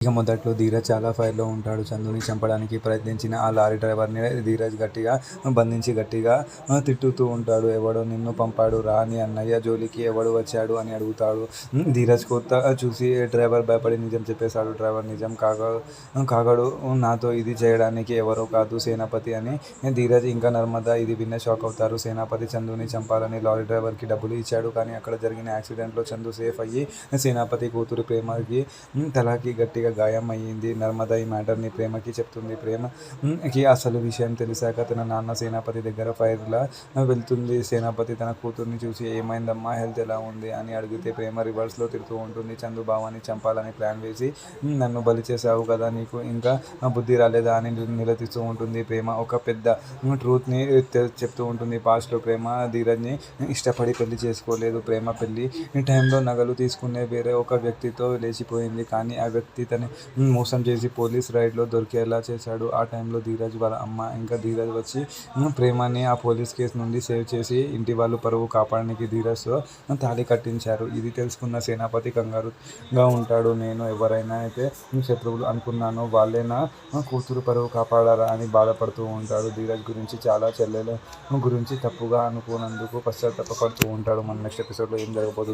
ఇక మొదట్లో ధీరజ్ చాలా ఫైర్‌లో ఉంటాడు. చందుని చంపడానికి ప్రయత్నించిన ఆ లారీ డ్రైవర్‌ని ధీరజ్ గట్టిగా బంధించి గట్టిగా తిట్టుతూ ఉంటాడు. ఎవడో నిన్ను పంపాడు రా నీ అన్నయ్య జోలికి ఎవడు వచ్చాడు అని అడుగుతాడు. ధీరజ్ కొత్త చూసి డ్రైవర్ భయపడి నిజం చెప్పేశాడు. డ్రైవర్ నిజం కాగడు నాతో ఇది చేయడానికి ఎవరో కాదు సేనాపతి అని ధీరజ్ ఇంకా నర్మద ఇది విన్న షాక్ అవుతారు. సేనాపతి చందుని చంపాలని లారీ డ్రైవర్‌కి డబ్బులు ఇచ్చాడు. కానీ అక్కడ జరిగిన యాక్సిడెంట్‌లో చందు సేఫ్ అయ్యి సేనాపతి కూతురు ప్రేమకి తలకి గట్టిగా గాయం అయ్యింది. నర్మద ఈ మ్యాటర్‌ని ప్రేమకి చెప్తుంది. ప్రేమకి అసలు విషయం తెలిసాక తన నాన్న సేనాపతి దగ్గర ఫైర్‌లా వెళ్తుంది. సేనాపతి తన కూతుర్ని చూసి ఏమైందమ్మా హెల్త్ ఎలా ఉంది అని అడిగితే ప్రేమ రివర్స్‌లో తిడుతూ ఉంటుంది. చందు బావని చంపాలని ప్లాన్ వేసి నన్ను బలి చేసావు కదా నీకు ఇంకా బుద్ధి రాలేదా అని నిలదీస్తూ ఉంటుంది. ప్రేమ ఒక పెద్ద ట్రూత్‌ని చెప్తూ ఉంటుంది. పాస్ట్‌లో ప్రేమ ధీరజ్‌ని ఇష్టపడి పెళ్లి చేసుకోలేదు. ప్రేమ పెళ్లి టైంలో నగలు తీసుకునే వేరే ఒక వ్యక్తితో లేచిపోయింది. కానీ ఆ వ్యక్తి తనని మోసం చేసి పోలీస్ రైడ్‌లో దొరికేలా చేశాడు. ఆ టైంలో ధీరజ్ వాళ్ళ అమ్మ ఇంకా ధీరజ్ వచ్చి ప్రేమని ఆ పోలీస్ కేసు నుండి సేవ్ చేసి ఇంటి వాళ్ళు పరువు కాపాడడానికి ధీరజ్‌తో తాళి కట్టించారు. ఇది తెలుసుకున్న సేనాపతి కంగారుగా ఉంటాడు. నేను ఎవరైనా అయితే శత్రువులు అనుకున్నానో వాళ్ళే నా కూతురు పరువు కాపాడారా అని బాధపడుతూ ఉంటాడు. ధీరజ్ గురించి చాలా చెల్లెల గురించి తప్పుగా అనుకున్నందుకు పశ్చాత్తాపపడుతూ ఉంటాడు. మన నెక్స్ట్ ఎపిసోడ్‌లో ఏం జరగబోతుంది